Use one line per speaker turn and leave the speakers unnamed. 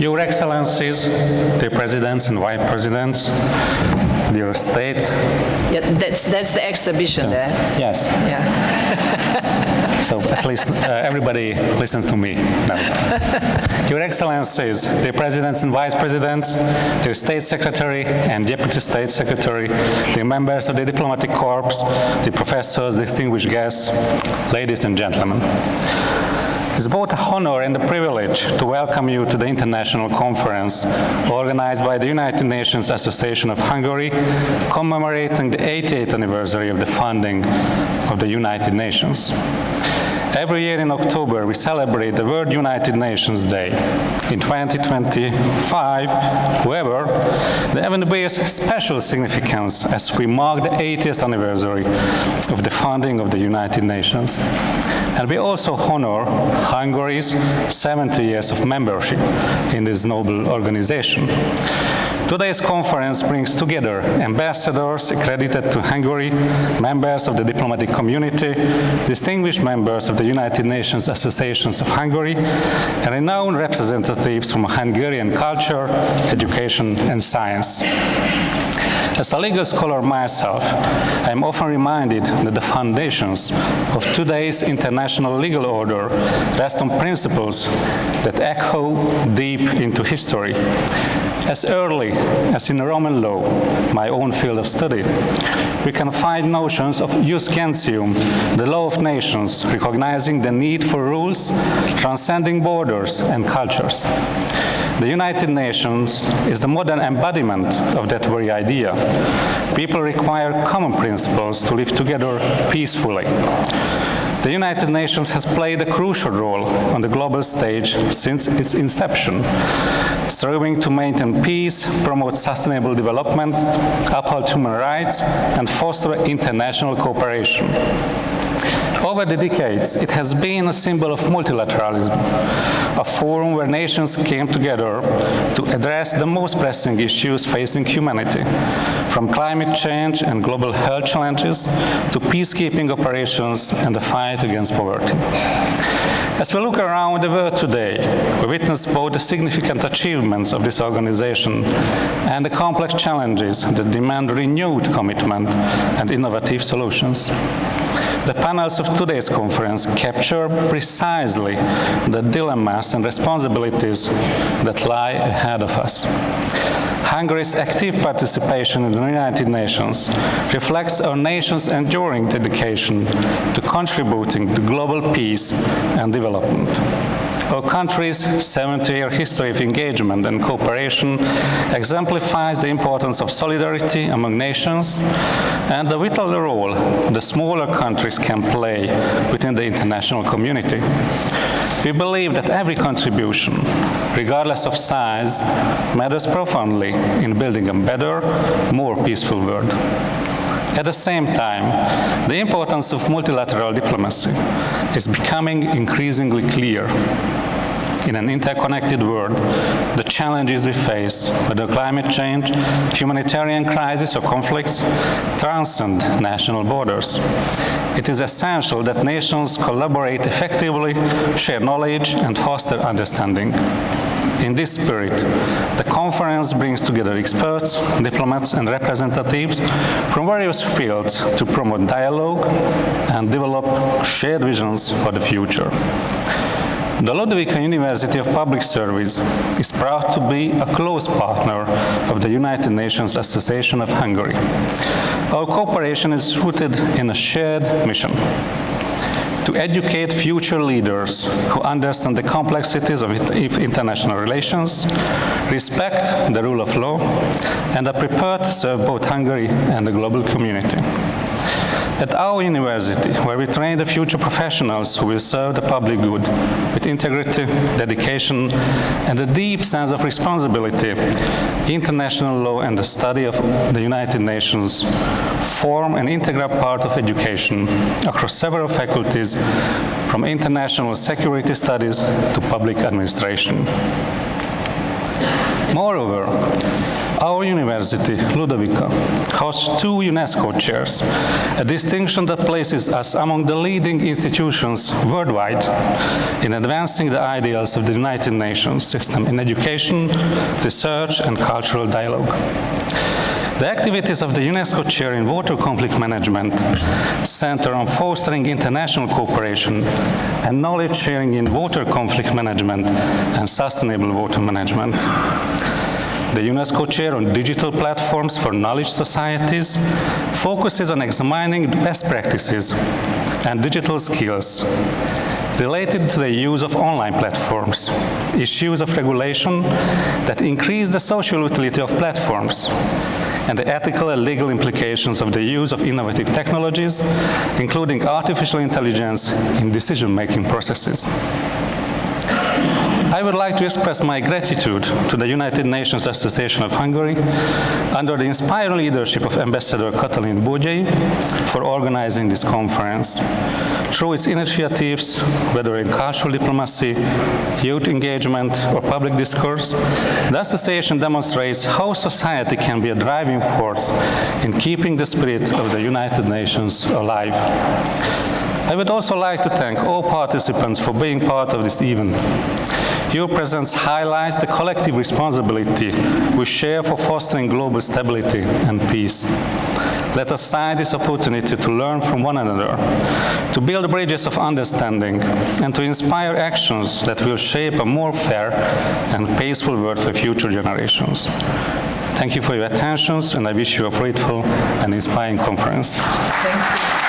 Your Excellencies, the Presidents and Vice Presidents, dear State.
Yeah, that's the exhibition there.
Yes.
Yeah.
So at least everybody listens to me now. Your Excellencies, the Presidents and Vice Presidents, the State Secretary and Deputy State Secretary, the members of the Diplomatic Corps, the professors, distinguished guests, ladies and gentlemen. It's both an honor and a privilege to welcome you to the international conference organized by the United Nations Association of Hungary, commemorating the 80th anniversary of the founding of the United Nations. Every year in October, we celebrate the World United Nations Day. In 2025, however, the event bears special significance as we mark the 80th anniversary of the founding of the United Nations. And we also honor Hungary's 70 years of membership in this noble organization. Today's conference brings together ambassadors accredited to Hungary, members of the diplomatic community, distinguished members of the United Nations Associations of Hungary, and renowned representatives from Hungarian culture, education, and science. As a legal scholar myself, I am often reminded that the foundations of today's international legal order rest on principles that echo deep into history. As early as in Roman law, my own field of study, we can find notions of jus gentium, the law of nations, recognizing the need for rules transcending borders and cultures. The United Nations is the modern embodiment of that very idea. People require common principles to live together peacefully. The United Nations has played a crucial role on the global stage since its inception, striving to maintain peace, promote sustainable development, uphold human rights, and foster international cooperation. Over the decades, it has been a symbol of multilateralism, a forum where nations came together to address the most pressing issues facing humanity, from climate change and global health challenges to peacekeeping operations and the fight against poverty. As we look around the world today, we witness both the significant achievements of this organization and the complex challenges that demand renewed commitment and innovative solutions. The panels of today's conference capture precisely the dilemmas and responsibilities that lie ahead of us. Hungary's active participation in the United Nations reflects our nation's enduring dedication to contributing to global peace and development. Our country's 70-year history of engagement and cooperation exemplifies the importance of solidarity among nations and the vital role the smaller countries can play within the international community. We believe that every contribution, regardless of size, matters profoundly in building a better, more peaceful world. At the same time, the importance of multilateral diplomacy is becoming increasingly clear. In an interconnected world, the challenges we face, whether climate change, humanitarian crisis, or conflicts, transcend national borders. It is essential that nations collaborate effectively, share knowledge, and foster understanding. In this spirit, the conference brings together experts, diplomats, and representatives from various fields to promote dialogue and develop shared visions for the future. The Ludovika University of Public Service is proud to be a close partner of the United Nations Association of Hungary. Our cooperation is rooted in a shared mission: to educate future leaders who understand the complexities of international relations, respect the rule of law, and are prepared to serve both Hungary and the global community. At our university, where we train the future professionals who will serve the public good with integrity, dedication, and a deep sense of responsibility, international law and the study of the United Nations form an integral part of education across several faculties, from international security studies to public administration. Moreover, Our university, Ludovika, hosts 2 UNESCO chairs, a distinction that places us among the leading institutions worldwide in advancing the ideals of the United Nations system in education, research, and cultural dialogue. The activities of the UNESCO Chair in Water Conflict Management center on fostering international cooperation and knowledge sharing in water conflict management and sustainable water management. The UNESCO Chair on Digital Platforms for Knowledge Societies focuses on examining best practices and digital skills related to the use of online platforms, issues of regulation that increase the social utility of platforms, and the ethical and legal implications of the use of innovative technologies, including artificial intelligence in decision-making processes. I would like to express my gratitude to the United Nations Association of Hungary, under the inspiring leadership of Ambassador Katalin Bogyai, for organizing this conference. Through its initiatives, whether in cultural diplomacy, youth engagement, or public discourse, the association demonstrates how society can be a driving force in keeping the spirit of the United Nations alive. I would also like to thank all participants for being part of this event. Your presence highlights the collective responsibility we share for fostering global stability and peace. Let us seize this opportunity to learn from one another, to build bridges of understanding, and to inspire actions that will shape a more fair and peaceful world for future generations. Thank you for your attention, and I wish you a fruitful and inspiring conference.
Thank you.